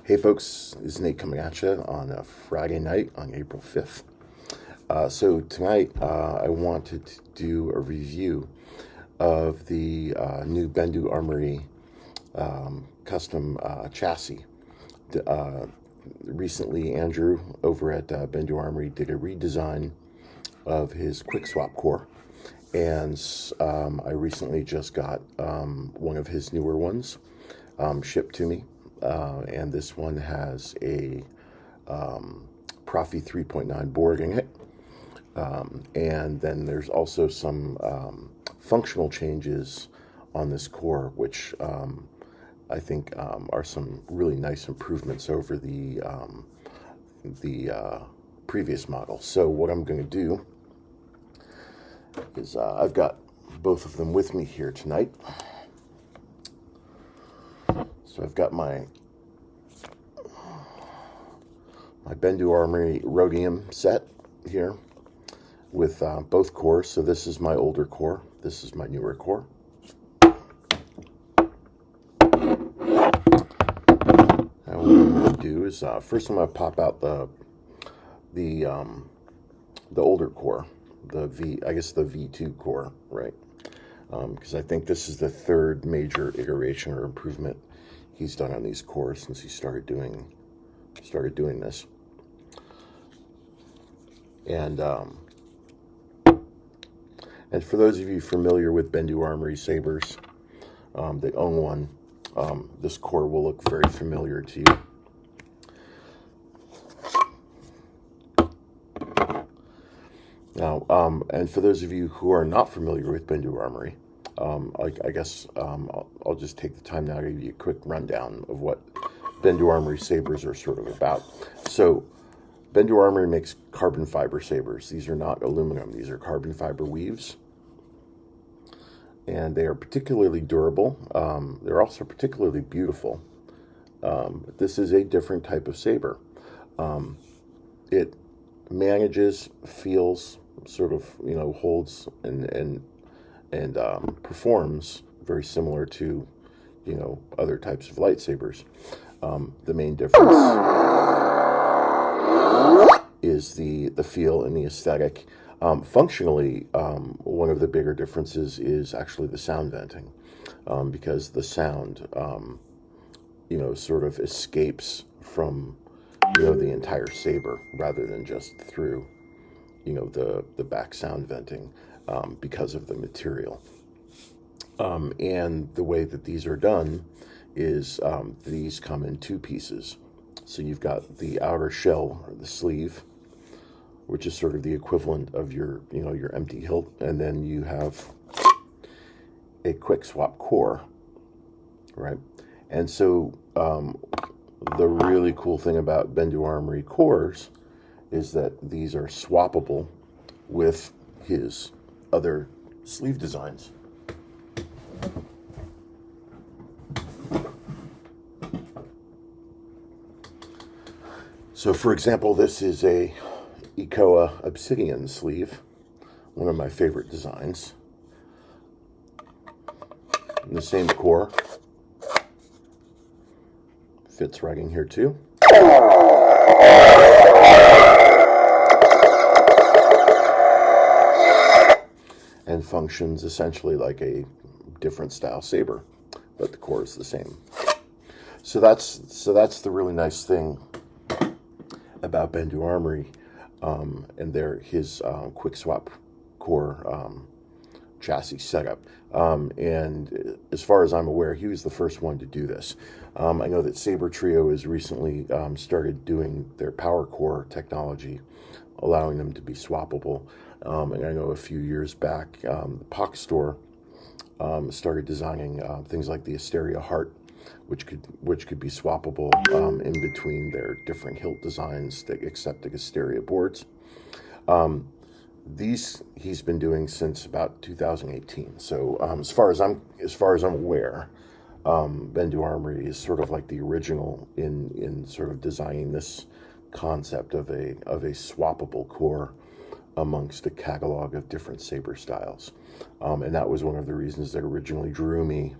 Hey folks, this is Nate coming at you on a Friday night on April 5th. So tonight I wanted to do a review of the new Bendu Armory custom chassis. Recently, Andrew over at Bendu Armory did a redesign of his QuickSwap core, and I recently just got one of his newer ones shipped to me, and this one has a Proffie 3.9 board in it, and then there's also some functional changes on this core, which I think are some really nice improvements over the previous model. So what I'm going to do is I've got both of them with me here tonight. So I've got my Bendu Armory Rhodium set here with both cores. So this is my older core. This is my newer core. And what I'm going to do is first I'm going to pop out the older core, the V2 core, right? Because I think this is the third major iteration or improvement he's done on these cores since he started doing this. And for those of you familiar with Bendu Armory Sabers, that own one, this core will look very familiar to you. Now, and for those of you who are not familiar with Bendu Armory, I guess I'll just take the time now to give you a quick rundown of what Bendu Armory Sabers are sort of about. So, Bendu Armory makes carbon fiber sabers. These are not aluminum. These are carbon fiber weaves. And they are particularly durable. They're also particularly beautiful. This is a different type of saber. It manages, feels, sort of, holds and performs very similar to, other types of lightsabers. The main difference is the feel and the aesthetic. Functionally, one of the bigger differences is actually the sound venting, because the sound, sort of escapes from, the entire saber rather than just through, the back sound venting, because of the material. And the way that these are done is these come in two pieces. So you've got the outer shell, or the sleeve, which is sort of the equivalent of your empty hilt, and then you have a QuickSwap core, right? And so the really cool thing about Bendu Armory cores is that these are swappable with his other sleeve designs. So, for example, this is a Ecoa Obsidian sleeve, one of my favorite designs. And the same core fits right in here too. And functions essentially like a different style saber, but the core is the same. So that's the really nice thing about Bendu Armory, and his QuickSwap core chassis setup. And as far as I'm aware, he was the first one to do this. I know that Saber Trio has recently started doing their power core technology, allowing them to be swappable. And I know a few years back, the Pox store started designing things like the Asteria Heart, which could be swappable in between their different hilt designs that accept the Asteria boards. These he's been doing since about 2018. So as far as I'm aware, Bendu Armory is sort of like the original in sort of designing this concept of a swappable core amongst a catalog of different saber styles, and that was one of the reasons that originally drew me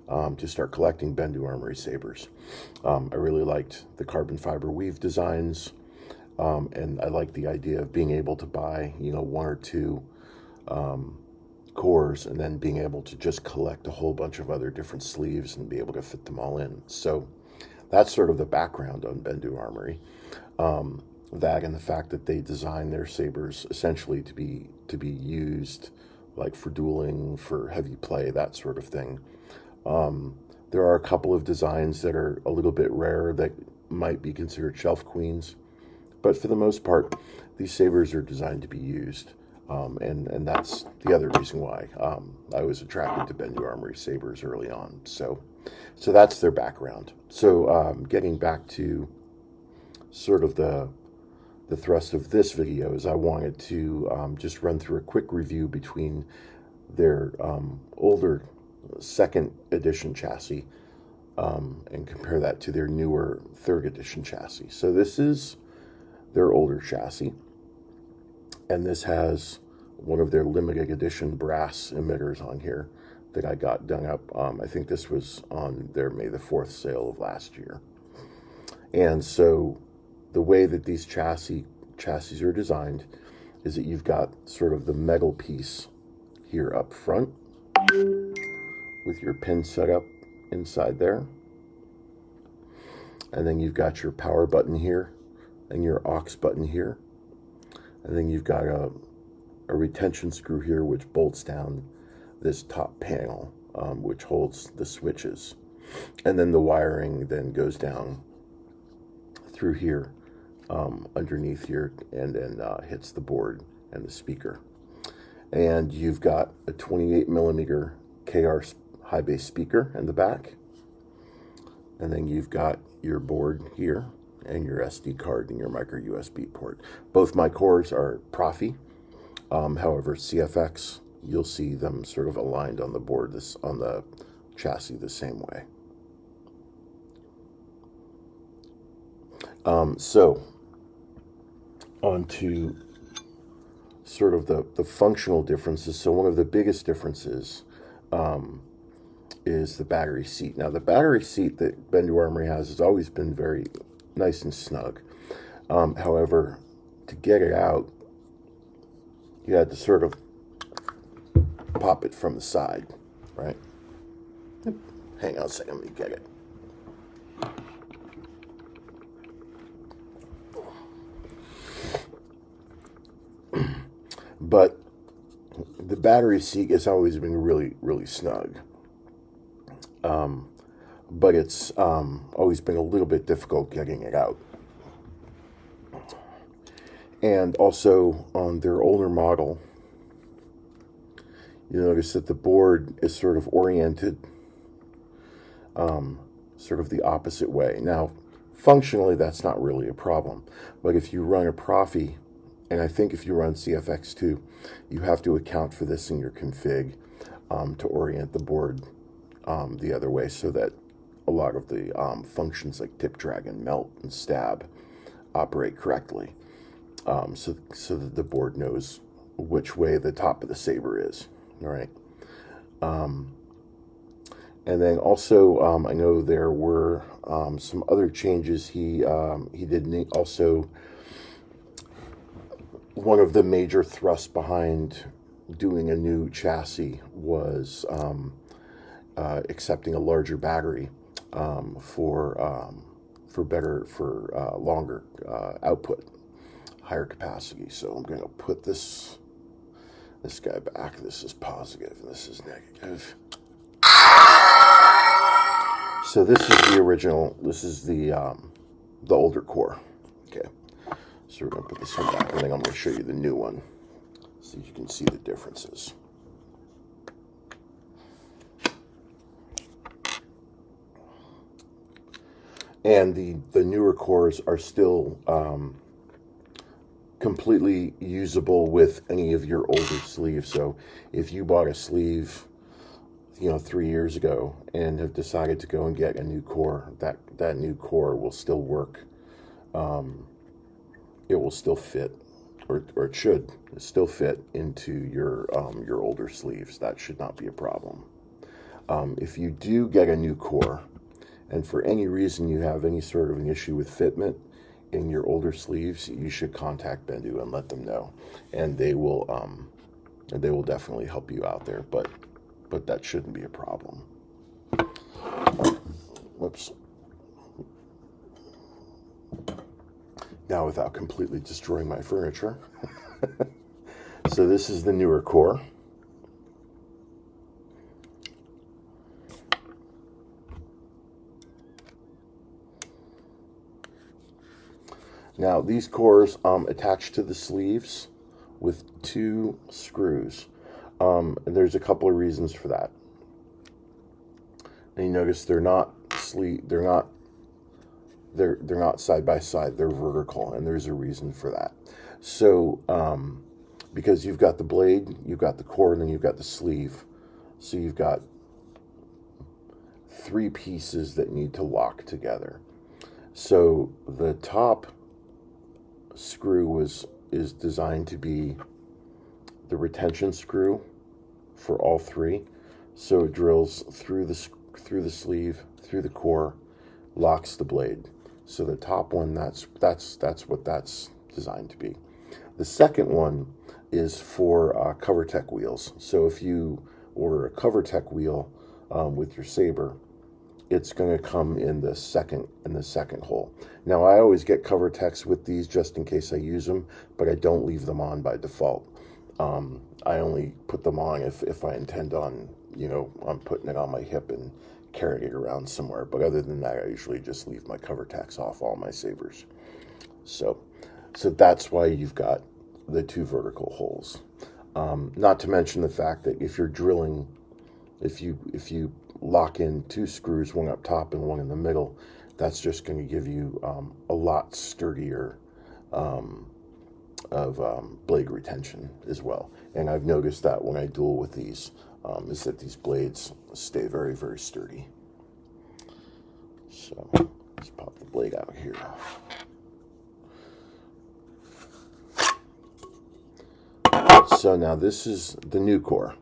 to start collecting Bendu Armory Sabers. I really liked the carbon fiber weave designs, and I liked the idea of being able to buy, one or two cores and then being able to just collect a whole bunch of other different sleeves and be able to fit them all in. So that's sort of the background on Bendu Armory. That and the fact that they design their sabers essentially to be used like for dueling, for heavy play, that sort of thing. There are a couple of designs that are a little bit rare that might be considered shelf queens, but for the most part, these sabers are designed to be used. And that's the other reason why I was attracted to Bendu Armory Sabers early on. So that's their background. So getting back to sort of the thrust of this video is I wanted to just run through a quick review between their older second edition chassis and compare that to their newer third edition chassis. So this is their older chassis, and this has one of their limited edition brass emitters on here that I got done up. I think this was on their May the 4th sale of last year. And so the way that these chassis are designed is that you've got sort of the metal piece here up front with your pin set up inside there. And then you've got your power button here and your aux button here. And then you've got a retention screw here which bolts down this top panel, which holds the switches. And then the wiring then goes down through here, underneath here, and then hits the board and the speaker. And you've got a 28 millimeter KR high bass speaker in the back. And then you've got your board here and your SD card and your micro USB port. Both my cores are Proffie. However, CFX, you'll see them sort of aligned on the board, on the chassis the same way. So on to sort of the functional differences. So one of the biggest differences is the battery seat. Now the battery seat that Bendu Armory has always been very nice and snug. However, to get it out, you had to sort of pop it from the side, right? Hang on a second, let me get it. But the battery seat has always been really, really snug. But it's always been a little bit difficult getting it out. And also on their older model, you notice that the board is sort of oriented sort of the opposite way. Now, functionally, that's not really a problem. But if you run a Proffie, and I think if you run CFX too, you have to account for this in your config to orient the board the other way so that a lot of the functions like tip, drag, and melt and stab operate correctly. So that the board knows which way the top of the saber is, all right? And then also, I know there were some other changes. He did also, one of the major thrusts behind doing a new chassis was accepting a larger battery for longer output, higher capacity. So I'm going to put this guy back. This is positive and this is negative. So this is the original. This is the older core. Okay. So we're going to put this one back, and then I'm going to show you the new one, so you can see the differences. And the newer cores are still completely usable with any of your older sleeves. So if you bought a sleeve, 3 years ago and have decided to go and get a new core, that new core will still work. It will still fit, or it should still fit into your older sleeves. That should not be a problem. If you do get a new core, and for any reason you have any sort of an issue with fitment in your older sleeves, you should contact Bendu and let them know, and they will definitely help you out there. But that shouldn't be a problem. Whoops. Now, without completely destroying my furniture. So this is the newer core. Now, these cores attach to the sleeves with 2 screws. And there's a couple of reasons for that. And you notice they're not side by side, they're vertical, and there's a reason for that. So because you've got the blade, you've got the core, and then you've got the sleeve. So you've got 3 pieces that need to lock together. So the top screw is designed to be the retention screw for all 3. So it drills through the sleeve, through the core, locks the blade. So the top one, that's what that's designed to be. The second one is for CoverTech wheels. So if you order a CoverTech wheel with your Saber, it's going to come in the second hole. Now, I always get CoverTechs with these just in case I use them, but I don't leave them on by default. I only put them on if I intend on, I'm putting it on my hip and carrying it around somewhere. But other than that, I usually just leave my CoverTechs off all my Sabers. So that's why you've got the 2 vertical holes. Not to mention the fact that if you're drilling, if you lock in 2 screws, one up top and one in the middle, that's just going to give you a lot sturdier blade retention as well. And I've noticed that when I duel with these, is that these blades stay very, very sturdy. So let's pop the blade out here. So now this is the new core.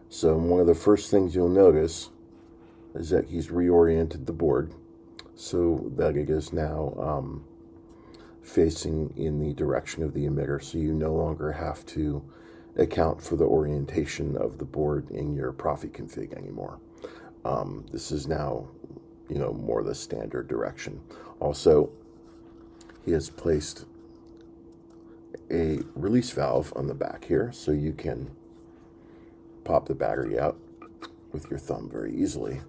So one of the first things you'll notice is that he's reoriented the board so that it is now facing in the direction of the emitter, so you no longer have to account for the orientation of the board in your Proffie config anymore. This is now, more the standard direction. Also, he has placed a release valve on the back here, so you can pop the battery out with your thumb very easily.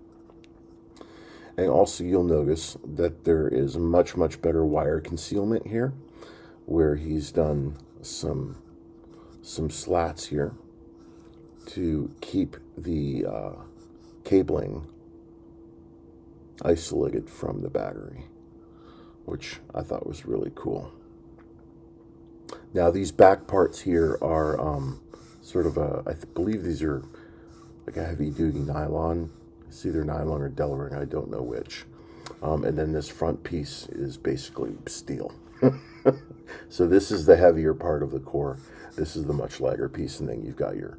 And also you'll notice that there is much, much better wire concealment here, where he's done some slats here to keep the cabling isolated from the battery, which I thought was really cool. Now these back parts here are sort of I believe these are like a heavy-duty nylon. It's either nylon or Delaware, I don't know which. And then this front piece is basically steel. So this is the heavier part of the core. This is the much lighter piece, and then you've got your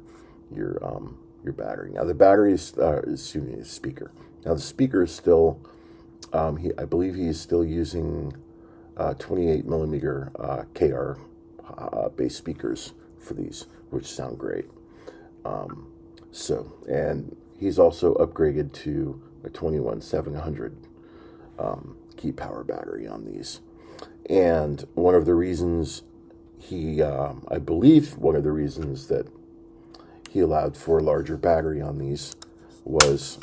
battery. Now the battery is, the speaker. Now the speaker is still, I believe he is still using 28 millimeter KR bass speakers for these, which sound great. And he's also upgraded to a 21700 key power battery on these. And one of the reasons I believe one of the reasons that he allowed for a larger battery on these was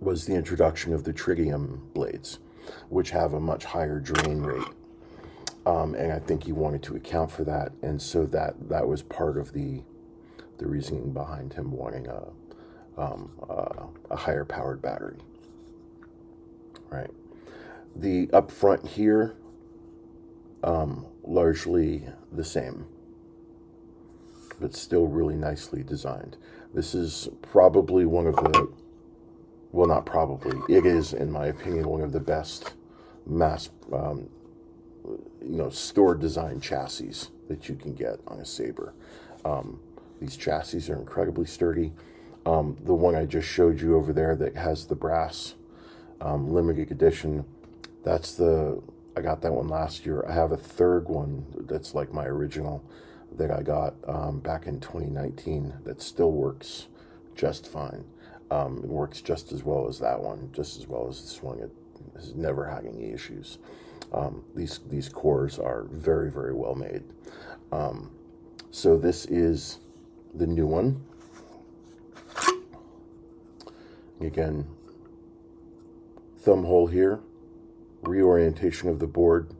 the introduction of the tritium blades, which have a much higher drain rate. And I think he wanted to account for that, and so that was part of the reasoning behind him wanting a higher powered battery. Right. The up front here, largely the same, but still really nicely designed. This is probably one of the, well, not probably, it is, in my opinion, one of the best mass, store design chassis that you can get on a Saber. These chassis are incredibly sturdy. The one I just showed you over there that has the brass limited edition, I got that one last year. I have a third one that's like my original that I got back in 2019 that still works just fine. It works just as well as that one, just as well as this one. It has never had any issues. These cores are very, very well made. So this is the new one. Again, thumb hole here, reorientation of the board,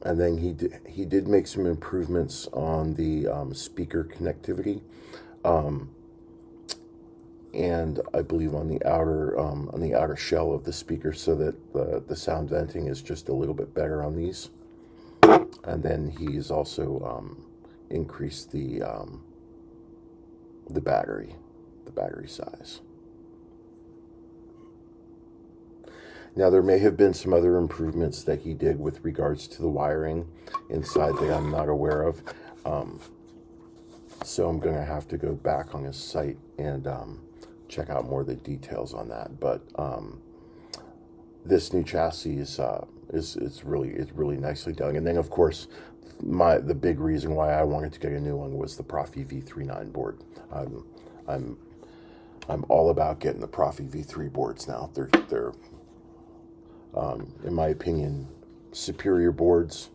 and then he did make some improvements on the speaker connectivity, and I believe on the outer shell of the speaker, so that the sound venting is just a little bit better on these. And then he's also increased the battery size. Now, there may have been some other improvements that he did with regards to the wiring inside that I'm not aware of. So I'm going to have to go back on his site and check out more of the details on that. But this new chassis is really nicely done. And then, of course, the big reason why I wanted to get a new one was the Proffie V39 board. I'm all about getting the Proffie V3 boards now. They're in my opinion, superior boards.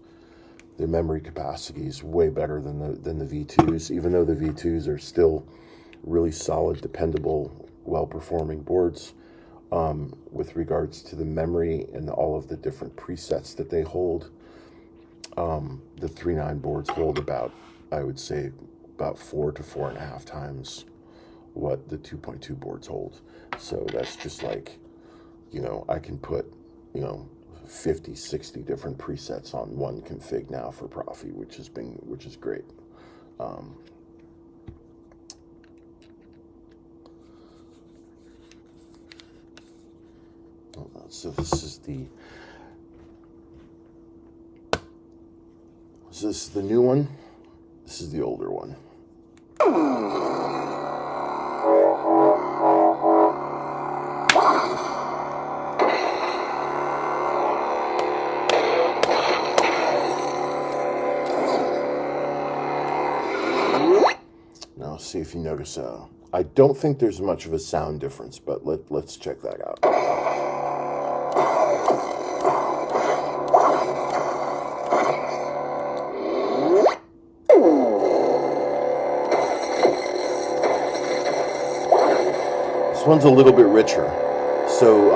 Their memory capacity is way better than the V2s, even though the V2s are still really solid, dependable, well-performing boards. With regards to the memory and all of the different presets that they hold, the 3.9 boards hold I would say, about 4 to 4.5 times what the 2.2 boards hold. So that's just like, I can put 50, 60 different presets on one config now for Proffie, which is great. So this is the new one. This is the older one. Now, see if you notice. I don't think there's much of a sound difference, but let's check that out. This one's a little bit richer. So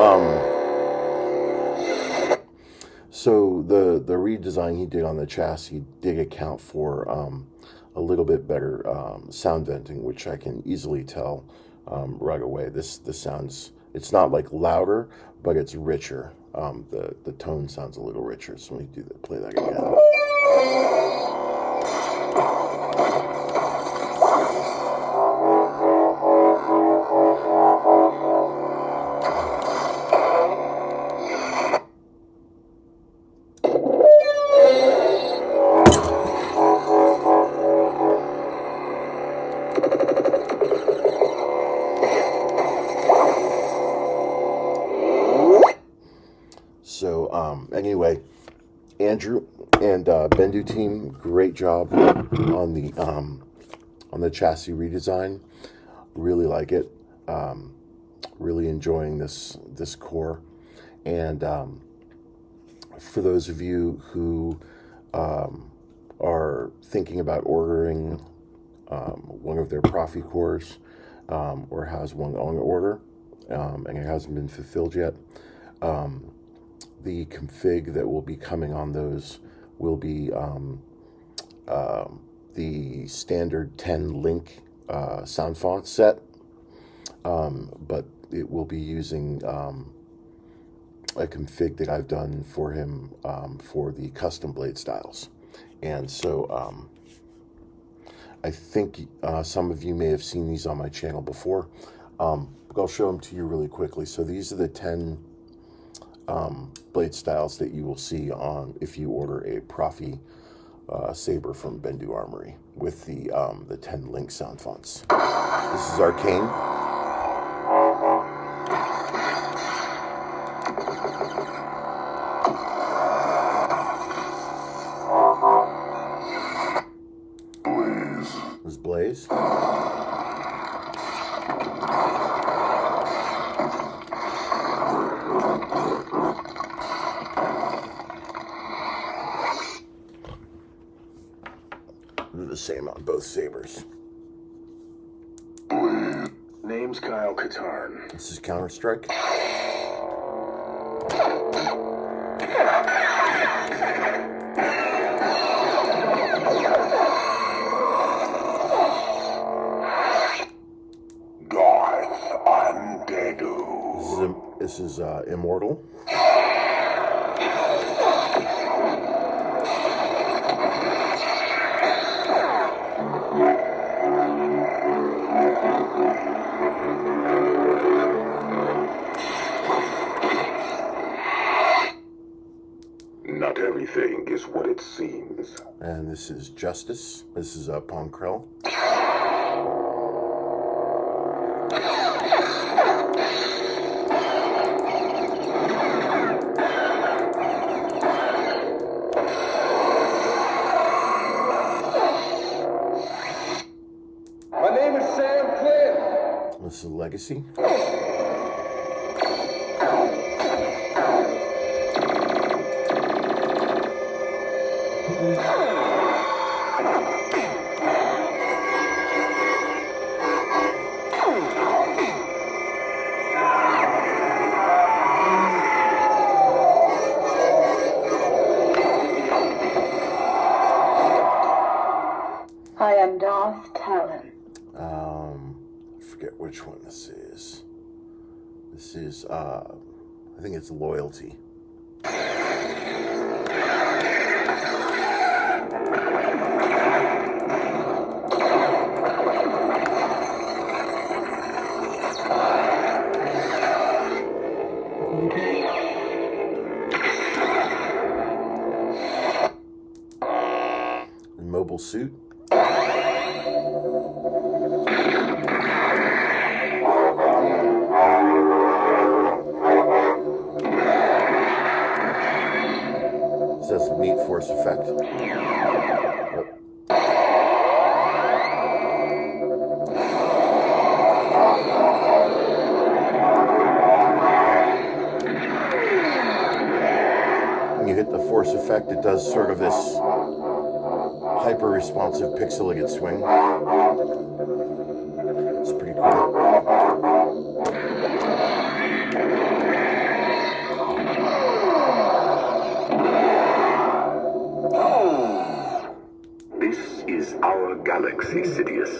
the redesign he did on the chassis did account for a little bit better sound venting, which I can easily tell right away. This sounds, it's not like louder, but it's richer. The tone sounds a little richer. So let me play that again. Anyway, Andrew and Bendu team, great job on the chassis redesign. Really like it. Really enjoying this core. And for those of you who are thinking about ordering one of their Proffie cores, or has one on order, and it hasn't been fulfilled yet, the config that will be coming on those will be the standard 10 link sound font set, but it will be using a config that I've done for him for the custom blade styles. And so I think some of you may have seen these on my channel before, but I'll show them to you really quickly. So these are the 10 blade styles that you will see on if you order a Proffie saber from Bendu Armory with the 10 link sound fonts. This is Arcane. This is Blaze. The same on both sabers. Name's Kyle Katarn. This is Counter-Strike. This is Immortal. Not everything is what it seems. And this is Justice. This is Ponkrell. My name is Sam Quinn. This is Legacy. I am Darth Talon. I forget which one this is. This is, I think it's Loyalty. Mobile Suit. This has a neat force effect. When you hit the force effect, it does sort of this hyper-responsive pixelated swing. It's pretty cool. This is our galaxy, Sidious.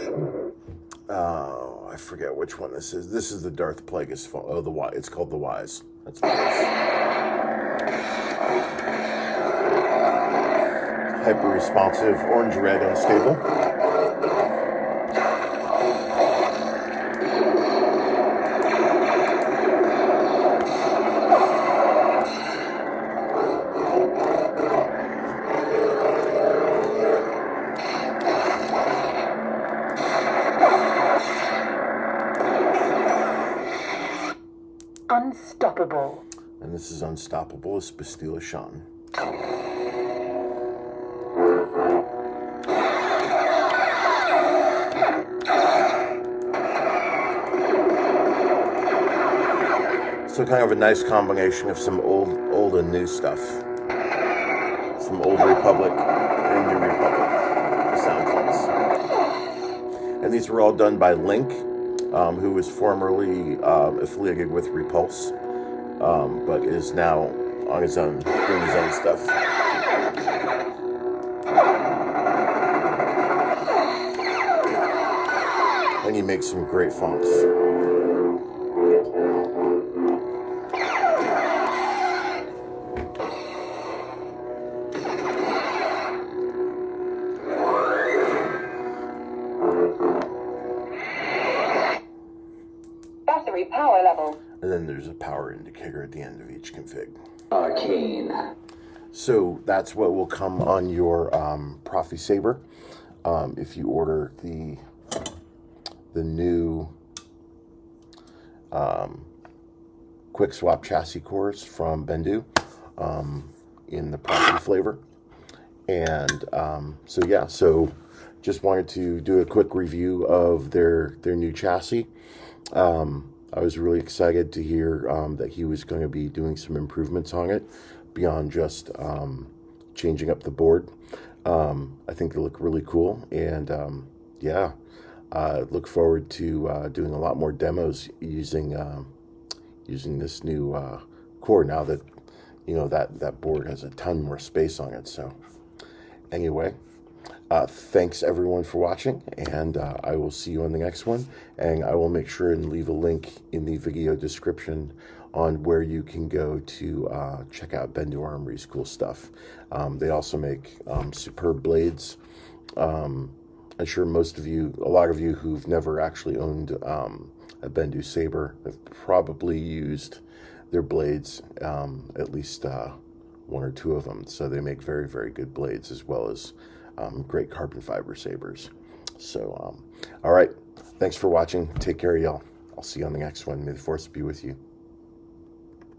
I forget which one this is. This is the Darth Plagueis. Oh, the Y. It's called the Wise. That's what it is. Hyper-responsive, orange-red, unstable. Unstoppable. And this is Unstoppable. It's Bastila Shan. So kind of a nice combination of some old and new stuff. Some Old Republic and New Republic sound clips. And these were all done by Link, who was formerly affiliated with Repulse, but is now on his own, doing his own stuff. And he makes some great fonts. Battery power level. And then there's a power indicator at the end of each config. Arcane. So that's what will come on your Proffie Saber if you order the new QuickSwap Chassis cores from Bendu in the Proffie flavor. And so yeah, so just wanted to do a quick review of their new chassis. I was really excited to hear that he was going to be doing some improvements on it beyond just changing up the board. I think they look really cool, and yeah, I look forward to doing a lot more demos using this new core now that that board has a ton more space on it. So anyway, thanks everyone for watching, and I will see you on the next one. And I will make sure and leave a link in the video description on where you can go to check out Bendu Armory's cool stuff. They also make superb blades. I'm sure a lot of you who've never actually owned a Bendu Saber have probably used their blades, at least one or two of them. So they make very, very good blades, as well as great carbon fiber sabers. So, all right. Thanks for watching. Take care, y'all. I'll see you on the next one. May the force be with you.